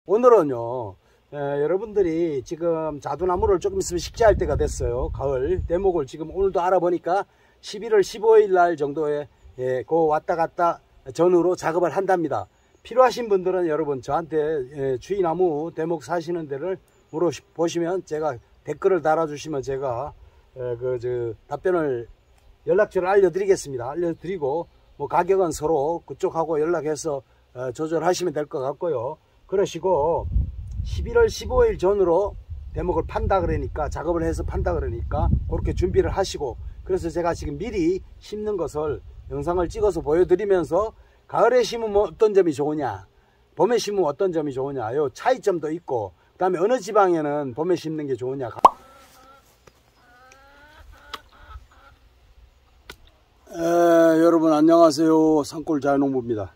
오늘은요, 여러분들이 지금 자두나무를 조금 있으면 식재할 때가 됐어요. 가을 대목을 지금 오늘도 알아보니까 11월 15일 날 정도에 그 왔다 갔다 전후로 작업을 한답니다. 필요하신 분들은 여러분 저한테 주위나무 대목 사시는 데를 물어보시면 제가 댓글을 달아주시면 제가 답변을 연락처를 알려드리겠습니다. 알려드리고 뭐 가격은 서로 그쪽하고 연락해서 조절하시면 될 것 같고요. 그러시고 11월 15일 전으로 대목을 판다 그러니까 작업을 해서 판다 그러니까 그렇게 준비를 하시고, 그래서 제가 지금 미리 심는 것을 영상을 찍어서 보여드리면서 가을에 심으면 어떤 점이 좋으냐, 봄에 심으면 어떤 점이 좋으냐, 요 차이점도 있고, 그 다음에 어느 지방에는 봄에 심는 게 좋으냐. 여러분 안녕하세요. 산골 자연농부입니다.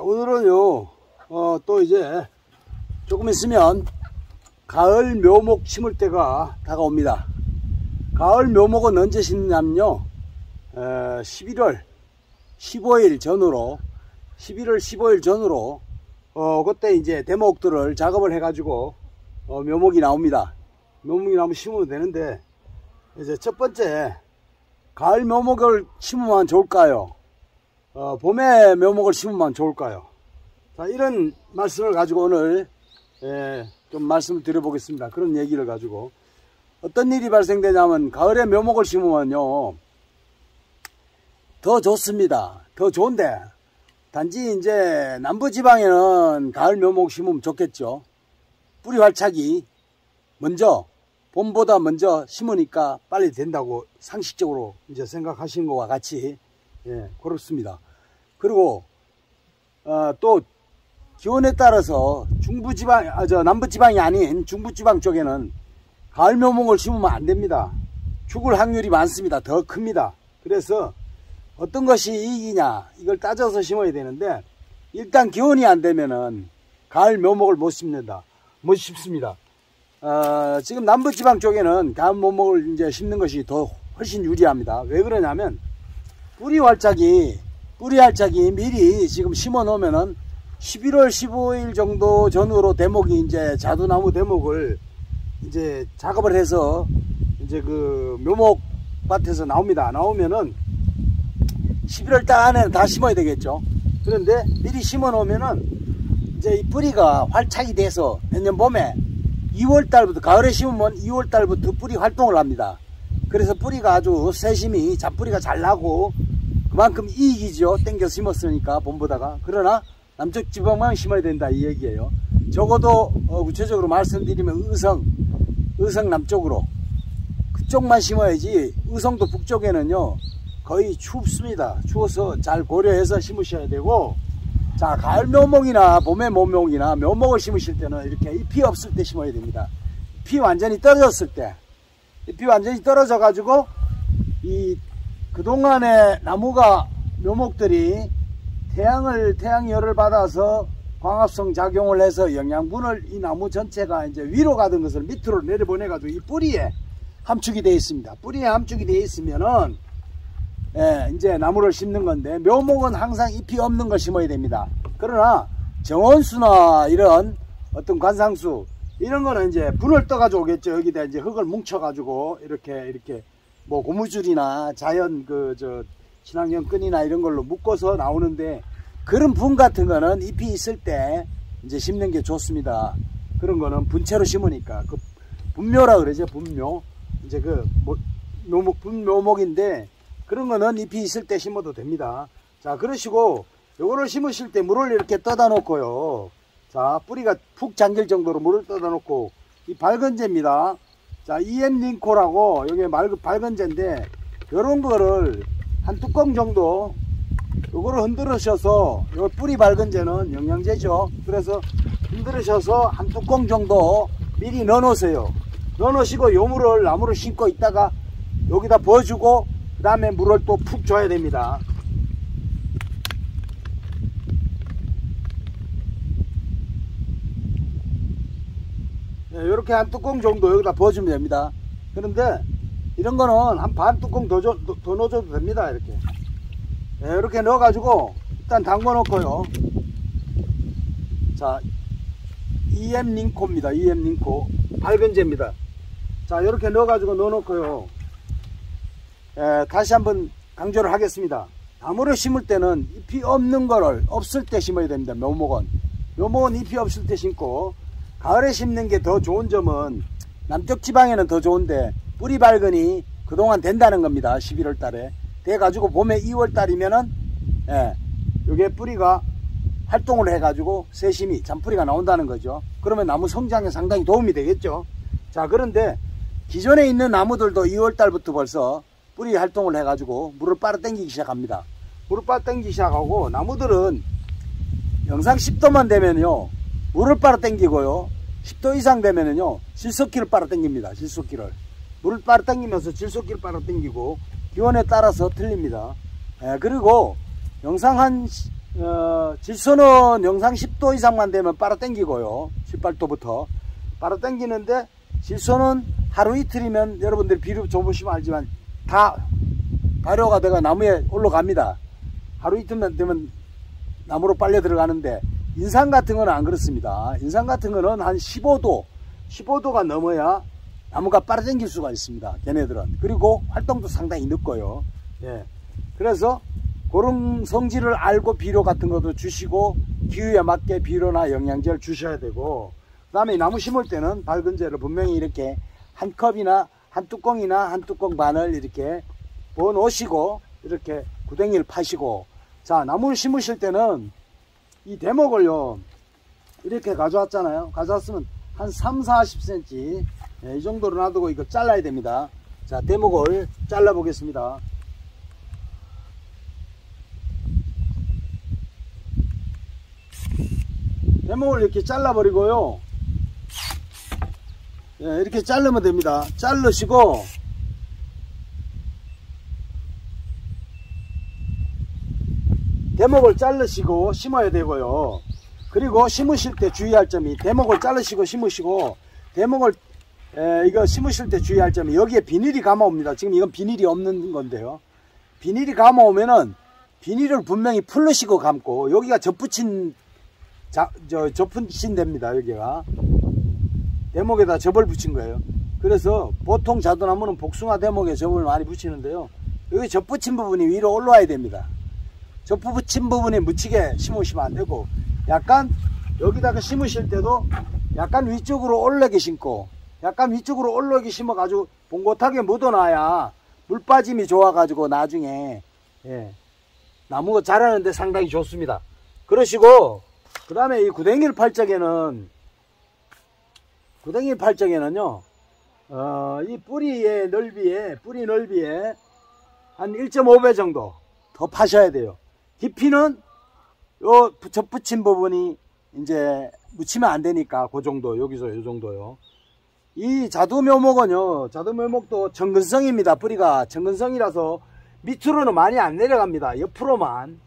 오늘은요 또 이제 조금 있으면 가을 묘목 심을 때가 다가옵니다. 가을 묘목은 언제 심냐면요 11월 15일 전으로 그때 이제 대목들을 작업을 해 가지고 묘목이 나옵니다. 묘목이 나오면 심으면 되는데, 이제 첫 번째 가을 묘목을 심으면 좋을까요? 봄에 묘목을 심으면 좋을까요? 자, 이런 말씀을 가지고 오늘 좀 말씀을 드려보겠습니다. 그런 얘기를 가지고 어떤 일이 발생되냐면, 가을에 묘목을 심으면요 더 좋습니다. 더 좋은데, 단지 이제 남부지방에는 가을 묘목 심으면 좋겠죠. 뿌리 활착이 먼저, 봄보다 먼저 심으니까 빨리 된다고 상식적으로 이제 생각하시는 것과 같이 그렇습니다. 그리고 또 기온에 따라서 남부지방이 아닌 중부지방 쪽에는 가을 묘목을 심으면 안 됩니다. 죽을 확률이 많습니다. 더 큽니다. 그래서 어떤 것이 이익이냐, 이걸 따져서 심어야 되는데, 일단 기온이 안 되면은 가을 묘목을 못 심습니다. 지금 남부지방 쪽에는 가을 묘목을 이제 심는 것이 더 훨씬 유리합니다. 왜 그러냐면, 뿌리 활착이 미리 지금 심어 놓으면은 11월 15일 정도 전후로 대목이 이제 자두나무 대목을 이제 작업을 해서 이제 그 묘목밭에서 나옵니다. 나오면은 11월 달 안에는 다 심어야 되겠죠. 그런데 미리 심어 놓으면은 이제 이 뿌리가 활착이 돼서 내년 봄에 2월 달부터, 가을에 심으면 2월 달부터 뿌리 활동을 합니다. 그래서 뿌리가 아주 세심히 잡뿌리가 잘 나고 그만큼 이익이죠. 땡겨 심었으니까 봄보다가. 그러나 남쪽 지방만 심어야 된다 이 얘기예요. 적어도 구체적으로 말씀드리면 의성 남쪽으로 그쪽만 심어야지, 의성도 북쪽에는요 거의 춥습니다. 추워서 잘 고려해서 심으셔야 되고, 자, 가을 묘목이나 봄의 묘목이나 묘목을 심으실 때는 이렇게 잎이 없을 때 심어야 됩니다. 잎이 완전히 떨어졌을 때, 잎이 완전히 떨어져 가지고 그동안에 나무가, 묘목들이 태양열을 받아서 광합성 작용을 해서 영양분을 이 나무 전체가 이제 위로 가던 것을 밑으로 내려보내 가지고 이 뿌리에 함축이 되어 있습니다. 뿌리에 함축이 되어 있으면은 이제 나무를 심는 건데, 묘목은 항상 잎이 없는 걸 심어야 됩니다. 그러나 정원수나 이런 어떤 관상수 이런 거는 이제 분을 떠 가지고 오겠죠. 여기다 이제 흙을 뭉쳐 가지고 이렇게 뭐 고무줄이나 자연 친환경 끈이나 이런 걸로 묶어서 나오는데, 그런 분 같은 거는 잎이 있을 때 이제 심는 게 좋습니다. 그런 거는 분채로 심으니까, 그 분묘라 그러죠. 분묘. 이제 분묘목인데, 그런 거는 잎이 있을 때 심어도 됩니다. 자, 그러시고 요거를 심으실 때 물을 이렇게 떠다 놓고요. 자, 뿌리가 푹 잠길 정도로 물을 떠다 놓고, 이 발건제입니다. 자, EM링코라고 여기 발건제인데, 요런 거를 한 뚜껑 정도 요거를 흔들으셔서, 요 뿌리 발건제는 영양제죠. 그래서 흔들으셔서 한 뚜껑 정도 미리 넣어 놓으세요. 넣어 놓으시고 요 물을 나무를 심고 있다가 여기다 부어주고, 그 다음에 물을 또 푹 줘야 됩니다. 이렇게 한 뚜껑 정도 여기다 부어주면 됩니다. 그런데 이런 거는 한 반 뚜껑 더 넣어줘도 됩니다. 이렇게 넣어가지고 일단 담궈 놓고요. 자, EM 링코입니다. EM 링코 밝은재입니다. 자, 이렇게 넣어가지고 넣어놓고요. 다시 한번 강조를 하겠습니다. 나무를 심을 때는 잎이 없는 거를 없을 때 심어야 됩니다. 묘목은 잎이 없을 때 심고, 가을에 심는 게 더 좋은 점은 남쪽 지방에는 더 좋은데 뿌리 발근이 그동안 된다는 겁니다. 11월 달에 돼가지고 봄에 2월 달이면은 요게 뿌리가 활동을 해가지고 새심이 잔뿌리가 나온다는 거죠. 그러면 나무 성장에 상당히 도움이 되겠죠. 자, 그런데 기존에 있는 나무들도 2월 달부터 벌써 뿌리 활동을 해가지고 물을 빨아당기기 시작합니다. 물을 빨아당기기 시작하고, 나무들은 영상 10도만 되면요 물을 빨아당기고요, 10도 이상 되면은요 질소기를 빨아당깁니다. 질소기를 물을 빨아당기면서 질소기를 빨아당기고, 기온에 따라서 틀립니다. 그리고 영상 질소는 영상 10도 이상만 되면 빨아당기고요, 18도부터 빨아당기는데, 질소는 하루 이틀이면 여러분들이 비료 줘보시면 알지만 다 발효가 돼가 나무에 올라갑니다. 하루 이틀만 되면 나무로 빨려 들어가는데, 인삼 같은 거는 안 그렇습니다. 인삼 같은 거는 한 15도가 넘어야 나무가 빨아당길 수가 있습니다. 걔네들은. 그리고 활동도 상당히 늦고요. 그래서 그런 성질을 알고 비료 같은 것도 주시고, 기후에 맞게 비료나 영양제를 주셔야 되고, 그 다음에 나무 심을 때는 밝은재를 분명히 이렇게 한 컵이나 한 뚜껑이나 한 뚜껑 반을 이렇게 부어 놓으시고, 이렇게 구덩이를 파시고, 자, 나무를 심으실 때는 이 대목을요 이렇게 가져왔잖아요. 가져왔으면 한 3-40cm 이 정도로 놔두고 이거 잘라야 됩니다. 자, 대목을 잘라 보겠습니다. 대목을 이렇게 잘라 버리고요, 이렇게 자르면 됩니다. 자르시고, 대목을 자르시고 심어야 되고요. 그리고 심으실 때 주의할 점이, 대목을 자르시고 심으시고, 대목을 이거 심으실 때 주의할 점이, 여기에 비닐이 감아옵니다. 지금 이건 비닐이 없는 건데요, 비닐이 감아오면은 비닐을 분명히 풀르시고 감고, 여기가 접붙인 됩니다. 여기가 대목에다 접을 붙인 거예요. 그래서 보통 자두나무는 복숭아 대목에 접을 많이 붙이는데요, 여기 접붙인 부분이 위로 올라와야 됩니다. 접붙인 부분에 묻히게 심으시면 안 되고, 약간 여기다가 심으실 때도 약간 위쪽으로 올라게 심고, 약간 위쪽으로 올라게 심어 가지고 봉긋하게 묻어놔야 물 빠짐이 좋아 가지고 나중에 나무가 자라는데 상당히 좋습니다. 그러시고, 그 다음에 이 구덩이를 팔 적에는요 이 뿌리 넓이에 한 1.5배 정도 더 파셔야 돼요. 깊이는 요 접붙인 부분이 이제 묻히면 안 되니까 그 정도, 여기서 요 정도요. 이 자두묘목은요, 자두묘목도 정근성입니다. 뿌리가 정근성이라서 밑으로는 많이 안 내려갑니다. 옆으로만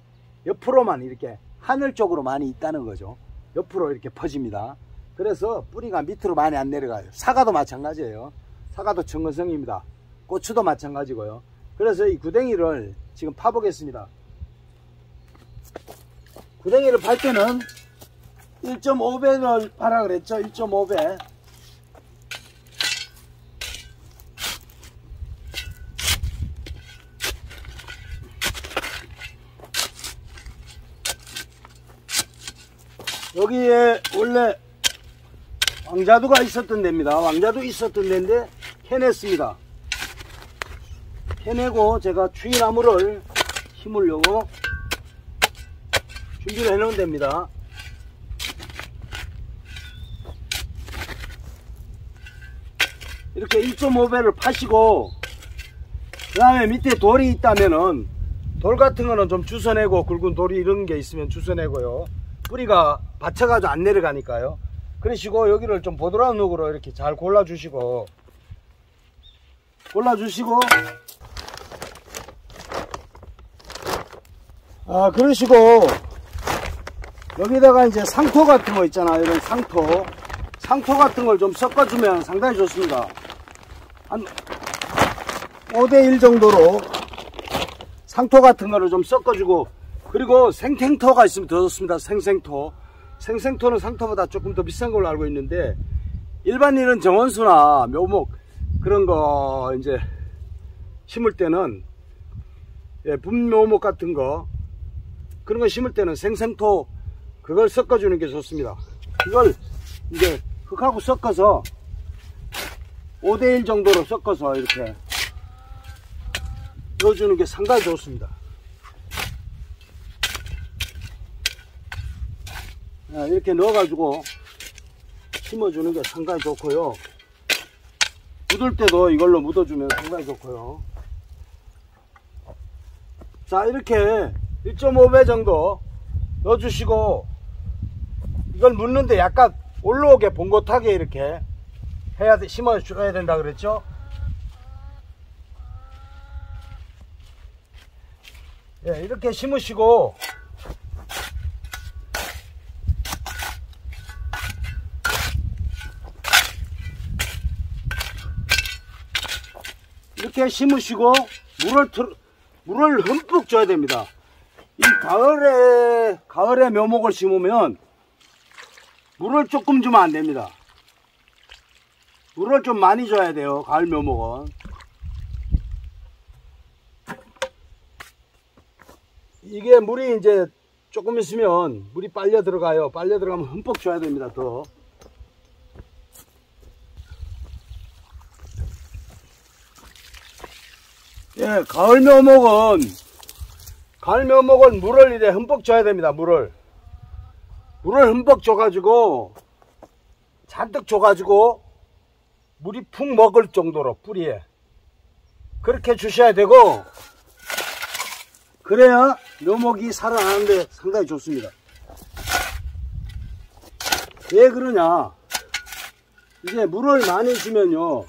이렇게 하늘 쪽으로 많이 있다는 거죠. 옆으로 이렇게 퍼집니다. 그래서 뿌리가 밑으로 많이 안 내려가요. 사과도 마찬가지예요. 사과도 정근성입니다. 고추도 마찬가지고요. 그래서 이 구덩이를 지금 파보겠습니다. 구덩이를 팔 때는 1.5배를 파라 그랬죠. 1.5배. 여기에 원래 왕자두가 있었던 데입니다. 왕자두 있었던 데인데 캐냈습니다. 캐내고 제가 추위나무를 심으려고 준비를 해 놓은 데입니다. 이렇게 1.5배를 파시고, 그 다음에 밑에 돌이 있다면은 돌 같은 거는 좀 주워내고, 굵은 돌이 이런 게 있으면 주워내고요. 뿌리가 받쳐가지고 안 내려가니까요. 그러시고 여기를 좀 보드라운 흙으로 이렇게 잘 골라주시고 그러시고 여기다가 이제 상토 같은 거 있잖아요. 이런 상토 같은 걸 좀 섞어주면 상당히 좋습니다. 한 5대1 정도로 상토 같은 거를 좀 섞어주고, 그리고 생탱토가 있으면 더 좋습니다. 생생토. 생생토는 상토보다 조금 더 비싼 걸로 알고 있는데, 일반인은 정원수나 묘목 그런 거 이제 심을 때는, 예, 분묘목 같은 거 그런 거 심을 때는 생생토 그걸 섞어주는 게 좋습니다. 이걸 이제 흙하고 섞어서 5:1 정도로 섞어서 이렇게 넣어주는 게 상당히 좋습니다. 이렇게 넣어가지고 심어주는 게 상당히 좋고요. 묻을 때도 이걸로 묻어주면 상당히 좋고요. 자, 이렇게 1.5배 정도 넣어주시고, 이걸 묻는데 약간 올라오게 봉긋하게 이렇게 해야 돼, 심어줘야 된다 그랬죠. 예, 이렇게 심으시고, 이렇게 심으시고 물을 흠뻑 줘야 됩니다. 이 가을에 묘목을 심으면 물을 조금 주면 안 됩니다. 물을 좀 많이 줘야 돼요. 가을 묘목은. 이게 물이 이제 조금 있으면 물이 빨려 들어가요. 빨려 들어가면 흠뻑 줘야 됩니다. 더. 예, 가을 묘목은 물을 이제 흠뻑 줘야 됩니다. 물을 흠뻑 줘가지고, 잔뜩 줘가지고, 물이 푹 먹을 정도로 뿌리에. 그렇게 주셔야 되고, 그래야 묘목이 살아나는데 상당히 좋습니다. 왜 그러냐. 이제 물을 많이 주면요,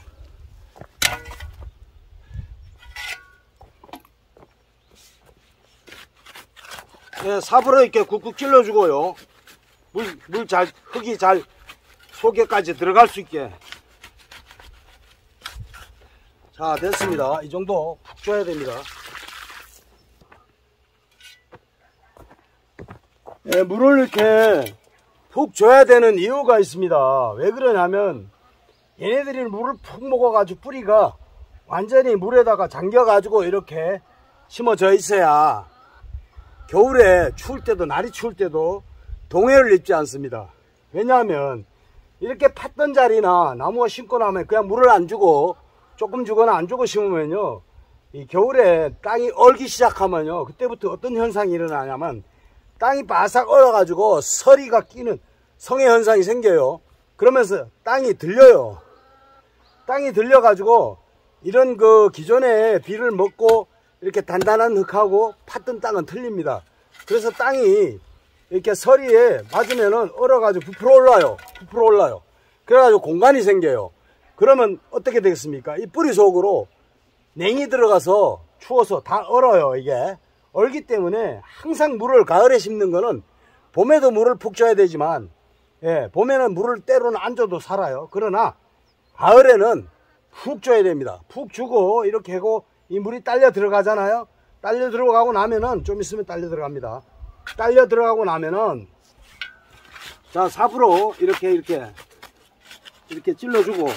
네, 삽으로 이렇게 쿡쿡 찔러주고요. 흙이 잘 속에까지 들어갈 수 있게. 자, 됐습니다. 이 정도 푹 줘야 됩니다. 네, 물을 이렇게 푹 줘야 되는 이유가 있습니다. 왜 그러냐면, 얘네들이 물을 푹 먹어가지고 뿌리가 완전히 물에다가 잠겨가지고 이렇게 심어져 있어야 겨울에 추울 때도, 날이 추울 때도 동해를 입지 않습니다. 왜냐하면 이렇게 팠던 자리나 나무가 심고 나면 그냥 물을 안 주고, 조금 주거나 안 주고 심으면요, 이 겨울에 땅이 얼기 시작하면요, 그때부터 어떤 현상이 일어나냐면 땅이 바싹 얼어가지고 서리가 끼는 성해 현상이 생겨요. 그러면서 땅이 들려요. 땅이 들려가지고 이런 그 기존에 비를 먹고 이렇게 단단한 흙하고 팠던 땅은 틀립니다. 그래서 땅이 이렇게 서리에 맞으면은 얼어가지고 부풀어 올라요. 그래가지고 공간이 생겨요. 그러면 어떻게 되겠습니까? 이 뿌리 속으로 냉이 들어가서 추워서 다 얼어요. 이게 얼기 때문에 항상 물을, 가을에 심는 거는 봄에도 물을 푹 줘야 되지만, 예, 봄에는 물을 때로는 안 줘도 살아요. 그러나 가을에는 푹 줘야 됩니다. 푹 주고 이렇게 하고 이 물이 딸려 들어가잖아요. 딸려 들어가고 나면은, 좀 있으면 딸려 들어갑니다. 딸려 들어가고 나면은, 자, 삽으로 이렇게 찔러주고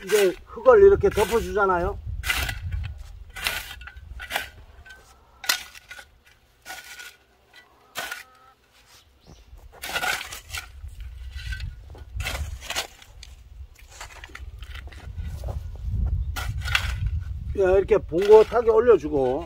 이제 흙을 이렇게 덮어주잖아요. 이렇게 봉긋하게 올려주고,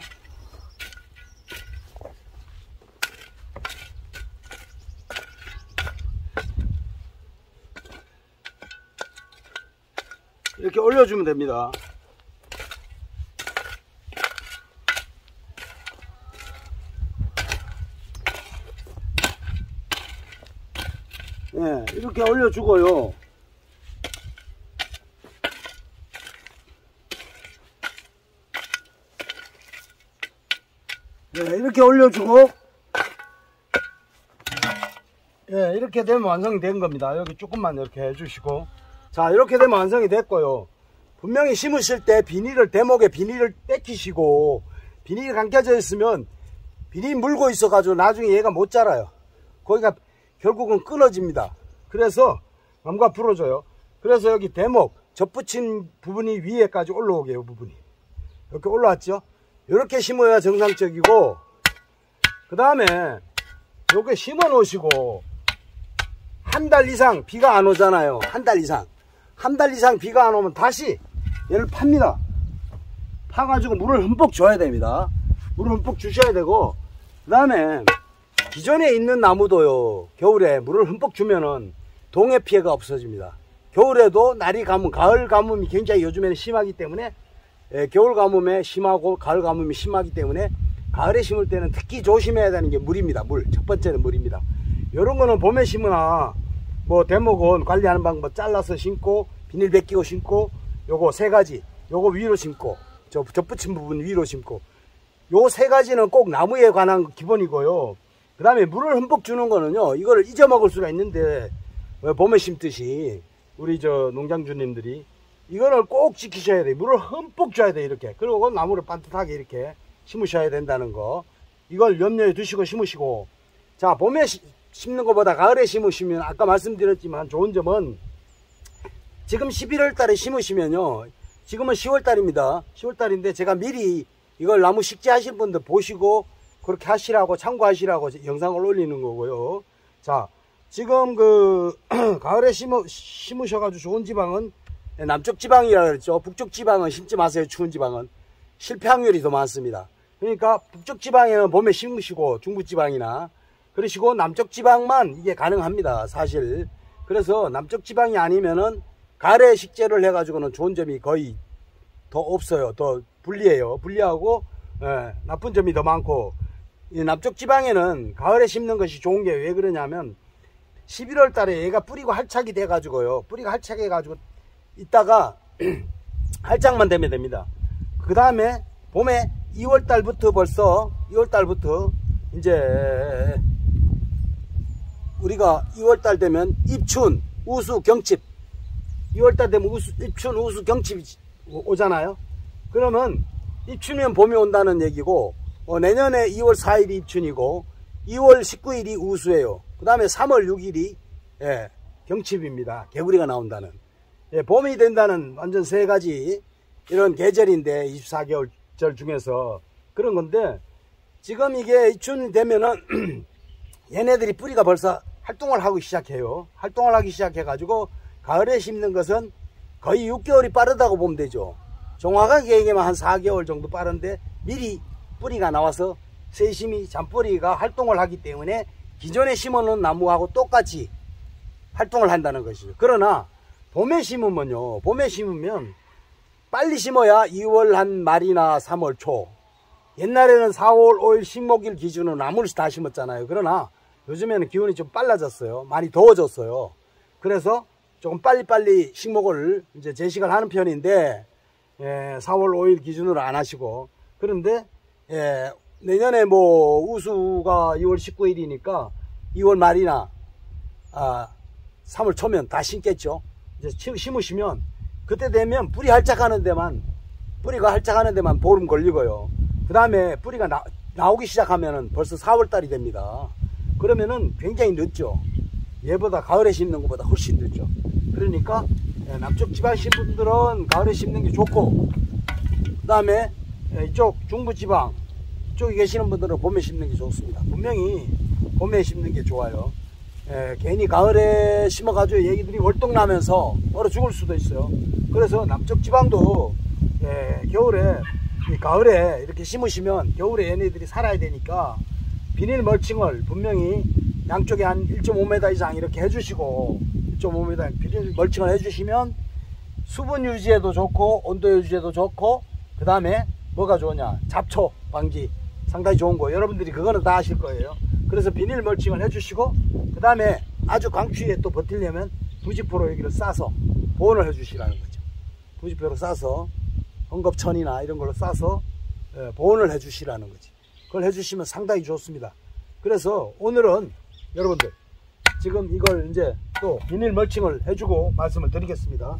이렇게 올려주면 됩니다. 네, 이렇게 올려주고요. 네, 이렇게 올려주고, 예, 이렇게 되면 완성이 된 겁니다. 여기 조금만 이렇게 해주시고, 자, 이렇게 되면 완성이 됐고요. 분명히 심으실 때 비닐을, 대목에 비닐을 뺏기시고, 비닐이 감겨져 있으면 비닐 물고 있어 가지고 나중에 얘가 못 자라요. 거기가 결국은 끊어집니다. 그래서 나무가 부러져요. 그래서 여기 대목 접붙인 부분이 위에까지 올라오게 요 부분이 이렇게 올라왔죠. 이렇게 심어야 정상적이고, 그 다음에 요게 심어 놓으시고 한 달 이상 비가 안 오잖아요. 한 달 이상 비가 안 오면 다시 얘를 팝니다. 파가지고 물을 흠뻑 줘야 됩니다. 물을 흠뻑 주셔야 되고, 그 다음에 기존에 있는 나무도요, 겨울에 물을 흠뻑 주면은 동해 피해가 없어집니다. 겨울에도 날이 가뭄, 가을 가뭄이 굉장히 요즘에는 심하기 때문에, 겨울 가뭄에 심하고 가을 가뭄이 심하기 때문에 가을에 심을 때는 특히 조심해야 되는 게 물입니다. 물. 첫 번째는 물입니다. 이런 거는 봄에 심으나 뭐 대목은 관리하는 방법 잘라서 심고 비닐 벗기고 심고, 요거 세 가지, 요거 위로 심고, 저 접붙인 부분 위로 심고, 요 세 가지는 꼭 나무에 관한 기본이고요. 그 다음에 물을 흠뻑 주는 거는요, 이거를 잊어먹을 수가 있는데, 봄에 심듯이 우리 저 농장주님들이 이거를 꼭 지키셔야 돼요. 물을 흠뻑 줘야 돼요. 이렇게. 그리고 나무를 반듯하게 이렇게 심으셔야 된다는 거, 이걸 염려해 두시고 심으시고. 자, 봄에 심는 것보다 가을에 심으시면 아까 말씀드렸지만 좋은 점은, 지금 11월 달에 심으시면요, 지금은 10월 달입니다 10월 달인데 제가 미리 이걸 나무 식재 하실 분들 보시고 그렇게 하시라고, 참고하시라고 영상을 올리는 거고요. 자, 지금 그 가을에 심으셔가지고 좋은 지방은 남쪽 지방이라 그랬죠. 북쪽 지방은 심지 마세요. 추운 지방은 실패 확률이 더 많습니다. 그러니까 북쪽 지방에는 봄에 심으시고, 중부 지방이나 그러시고, 남쪽 지방만 이게 가능합니다, 사실. 그래서 남쪽 지방이 아니면은 가을에 식재를 해가지고는 좋은 점이 거의 더 없어요. 더 불리해요. 불리하고, 나쁜 점이 더 많고, 이 남쪽 지방에는 가을에 심는 것이 좋은 게 왜 그러냐면, 11월 달에 얘가 뿌리고 활착이 돼 가지고요, 뿌리가 활착해 가지고 있다가 활착만 되면 됩니다. 그 다음에 봄에 2월 달부터 벌써 2월 달부터 이제 우리가 2월 달 되면 입춘, 우수, 경칩, 2월 달 되면 입춘, 우수, 경칩이 오잖아요. 그러면 입춘이면 봄이 온다는 얘기고, 내년에 2월 4일이 입춘이고 2월 19일이 우수예요. 그 다음에 3월 6일이 경칩입니다. 개구리가 나온다는, 봄이 된다는 완전 세 가지 이런 계절인데, 24개월절 중에서 그런 건데, 지금 이게 입춘이 되면은 얘네들이 뿌리가 벌써 활동을 하기 시작해요. 활동을 하기 시작해 가지고 가을에 심는 것은 거의 6개월이 빠르다고 보면 되죠. 정확하게 얘기하면 한 4개월 정도 빠른데, 미리 뿌리가 나와서 세심히 잔뿌리가 활동을 하기 때문에 기존에 심어놓은 나무하고 똑같이 활동을 한다는 것이죠. 그러나 봄에 심으면요, 봄에 심으면 빨리 심어야 2월 한 말이나 3월 초, 옛날에는 4월 5일 식목일 기준으로 나무를 다 심었잖아요. 그러나 요즘에는 기온이 좀 빨라졌어요. 많이 더워졌어요. 그래서 조금 빨리빨리 식목을 이제 제식을 하는 편인데, 4월 5일 기준으로 안 하시고, 그런데 내년에 뭐 우수가 2월 19일이니까 2월 말이나 3월 초면 다 심겠죠. 이제 심으시면 그때 되면 뿌리가 활착하는 데만 보름 걸리고요. 그 다음에 뿌리가 나오기 시작하면은 벌써 4월 달이 됩니다. 그러면은 굉장히 늦죠. 얘보다 가을에 심는 것보다 훨씬 늦죠. 그러니까 남쪽 지방신 분들은 가을에 심는 게 좋고, 그 다음에 이쪽 중부지방 이쪽에 계시는 분들은 봄에 심는 게 좋습니다. 분명히 봄에 심는 게 좋아요. 괜히 가을에 심어가지고 얘기들이 월동나면서 얼어 죽을 수도 있어요. 그래서 남쪽 지방도 가을에 이렇게 심으시면 겨울에 얘네들이 살아야 되니까 비닐 멀칭을 분명히 양쪽에 한 1.5m 이상 이렇게 해주시고, 1.5m 비닐 멀칭을 해주시면 수분 유지에도 좋고 온도 유지에도 좋고, 그 다음에 뭐가 좋으냐, 잡초 방지 상당히 좋은 거, 여러분들이 그거는 다 아실 거예요. 그래서 비닐 멀칭을 해주시고, 그 다음에 아주 강추위에 또 버티려면 부직포로 여기를 싸서 보온을 해주시라는 거죠. 부직포로 싸서 헝겊천이나 이런 걸로 싸서 보온을 해주시라는 거지. 그걸 해주시면 상당히 좋습니다. 그래서 오늘은 여러분들 지금 이걸 이제 또 비닐 멀칭을 해주고 말씀을 드리겠습니다.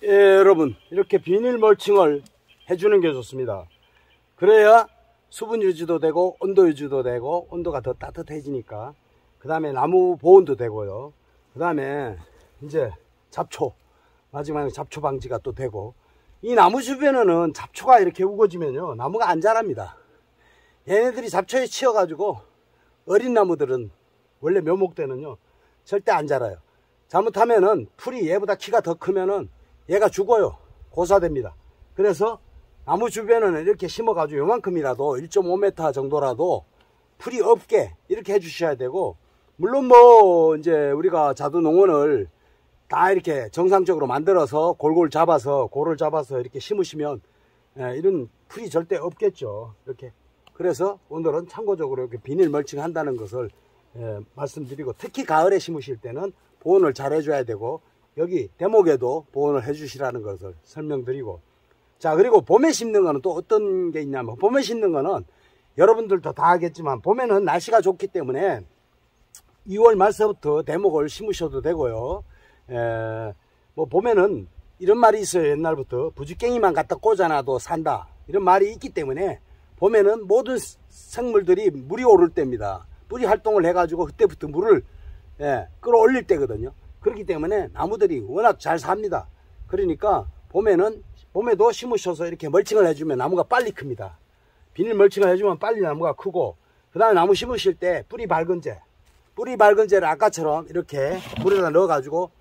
여러분, 이렇게 비닐 멀칭을 해주는 게 좋습니다. 그래야 수분 유지도 되고 온도 유지도 되고 온도가 더 따뜻해지니까, 그 다음에 나무 보온도 되고요. 그 다음에 이제 잡초, 마지막에 잡초 방지가 또 되고, 이 나무 주변에는 잡초가 이렇게 우거지면요 나무가 안 자랍니다. 얘네들이 잡초에 치여가지고 어린 나무들은 원래 묘목 때는요 절대 안 자라요. 잘못하면은 풀이 얘보다 키가 더 크면은 얘가 죽어요. 고사됩니다. 그래서 나무 주변에는 이렇게 심어가지고 요만큼이라도 1.5m 정도라도 풀이 없게 이렇게 해주셔야 되고, 물론 뭐 이제 우리가 자두 농원을 다 이렇게 정상적으로 만들어서 골고루 잡아서 골을 잡아서 이렇게 심으시면 이런 풀이 절대 없겠죠. 이렇게. 그래서 오늘은 참고적으로 이렇게 비닐 멀칭 한다는 것을 말씀드리고, 특히 가을에 심으실 때는 보온을 잘 해줘야 되고, 여기 대목에도 보온을 해주시라는 것을 설명드리고, 자, 그리고 봄에 심는 거는 또 어떤 게 있냐면, 봄에 심는 거는 여러분들도 다 알겠지만 봄에는 날씨가 좋기 때문에 2월 말서부터 대목을 심으셔도 되고요. 뭐 봄에는 이런 말이 있어요. 옛날부터 부지깽이만 갖다 꽂아놔도 산다, 이런 말이 있기 때문에 봄에는 모든 생물들이 물이 오를 때입니다. 뿌리 활동을 해가지고 그때부터 물을 끌어올릴 때거든요. 그렇기 때문에 나무들이 워낙 잘 삽니다. 그러니까 봄에도 심으셔서 이렇게 멀칭을 해주면 나무가 빨리 큽니다. 비닐 멀칭을 해주면 빨리 나무가 크고, 그 다음에 나무 심으실 때 뿌리 밝은제를 아까처럼 이렇게 물에다 넣어가지고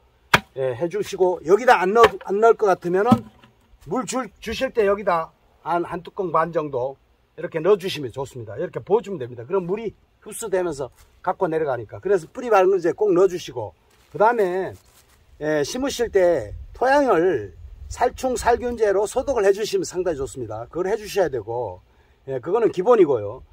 해주시고, 여기다 안 넣을 것 같으면은 물 주실 때 여기다 한 뚜껑 반 정도 이렇게 넣어주시면 좋습니다. 이렇게 부어주면 됩니다. 그럼 물이 흡수되면서 갖고 내려가니까. 그래서 뿌리 밝은제 꼭 넣어주시고, 그 다음에 심으실 때 토양을 살충 살균제로 소독을 해주시면 상당히 좋습니다. 그걸 해주셔야 되고, 그거는 기본이고요.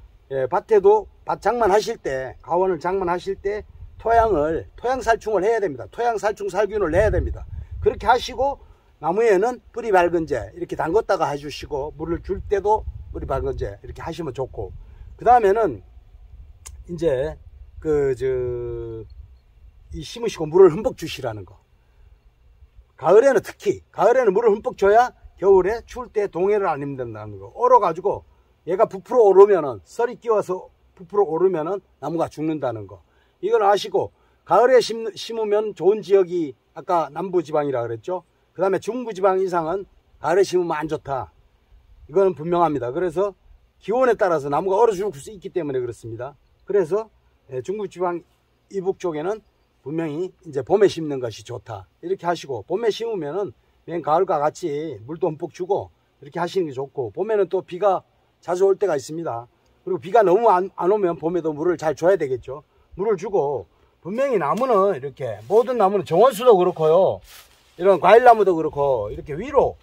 밭에도 밭 장만하실 때, 가원을 장만하실 때 토양 살충을 해야 됩니다. 토양 살충 살균을 해야 됩니다. 그렇게 하시고, 나무에는 뿌리 밝은제 이렇게 담궜다가 해주시고, 물을 줄 때도 뿌리 밝은제 이렇게 하시면 좋고, 그 다음에는 이제 이 심으시고 물을 흠뻑 주시라는 거. 가을에는 특히 물을 흠뻑 줘야 겨울에 추울 때 동해를 안 힘든다는 거. 얼어가지고 얘가 부풀어 오르면은, 썰이 끼워서 부풀어 오르면은 나무가 죽는다는 거. 이걸 아시고, 가을에 심으면 좋은 지역이 아까 남부지방이라 그랬죠. 그 다음에 중부지방 이상은 가을에 심으면 안 좋다. 이거는 분명합니다. 그래서 기온에 따라서 나무가 얼어 죽을 수 있기 때문에 그렇습니다. 그래서 중부지방 이북 쪽에는 분명히 이제 봄에 심는 것이 좋다, 이렇게 하시고, 봄에 심으면은 맨 가을과 같이 물도 흠뻑 주고 이렇게 하시는 게 좋고, 봄에는 또 비가 자주 올 때가 있습니다. 그리고 비가 너무 안 오면 봄에도 물을 잘 줘야 되겠죠. 물을 주고, 분명히 나무는 이렇게, 모든 나무는 정원수도 그렇고요, 이런 과일나무도 그렇고 이렇게 위로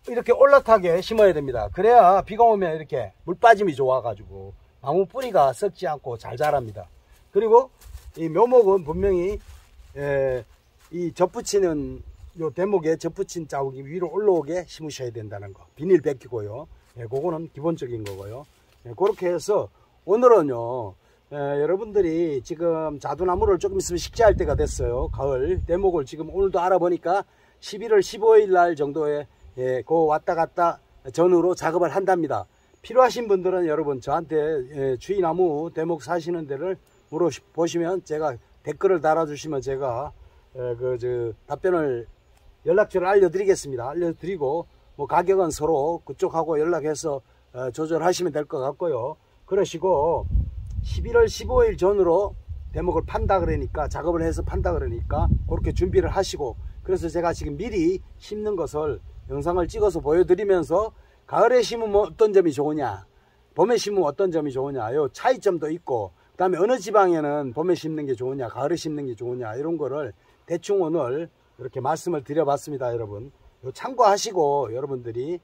이렇게 올라타게 심어야 됩니다. 그래야 비가 오면 이렇게 물 빠짐이 좋아가지고 나무 뿌리가 썩지 않고 잘 자랍니다. 그리고 이 묘목은 분명히 이 접붙이는 요 대목에 접붙인 자국이 위로 올라오게 심으셔야 된다는 거. 비닐 벗기고요. 그거는 기본적인 거고요. 그렇게 해서 오늘은요, 여러분들이 지금 자두나무를 조금 있으면 식재할 때가 됐어요. 가을 대목을 지금 오늘도 알아보니까 11월 15일 날 정도에 그 왔다 갔다 전후로 작업을 한답니다. 필요하신 분들은 여러분 저한테 주위나무 대목 사시는 데를 물어보시면, 제가 댓글을 달아주시면 제가 답변을, 연락처를 알려드리겠습니다. 알려드리고, 뭐 가격은 서로 그쪽하고 연락해서 조절하시면 될 것 같고요. 그러시고 11월 15일 전으로 대목을 판다 그러니까, 작업을 해서 판다 그러니까 그렇게 준비를 하시고, 그래서 제가 지금 미리 심는 것을 영상을 찍어서 보여드리면서, 가을에 심으면 어떤 점이 좋으냐, 봄에 심으면 어떤 점이 좋으냐, 요 차이점도 있고, 그 다음에 어느 지방에는 봄에 심는 게 좋으냐, 가을에 심는 게 좋으냐, 이런 거를 대충 오늘 이렇게 말씀을 드려봤습니다. 여러분 요 참고하시고, 여러분들이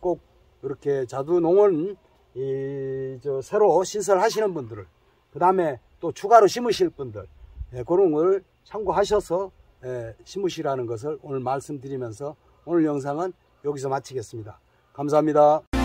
꼭 이렇게 자두농원 새로 신설하시는 분들을, 그 다음에 또 추가로 심으실 분들, 그런 걸 참고하셔서 심으시라는 것을 오늘 말씀드리면서 오늘 영상은 여기서 마치겠습니다. 감사합니다.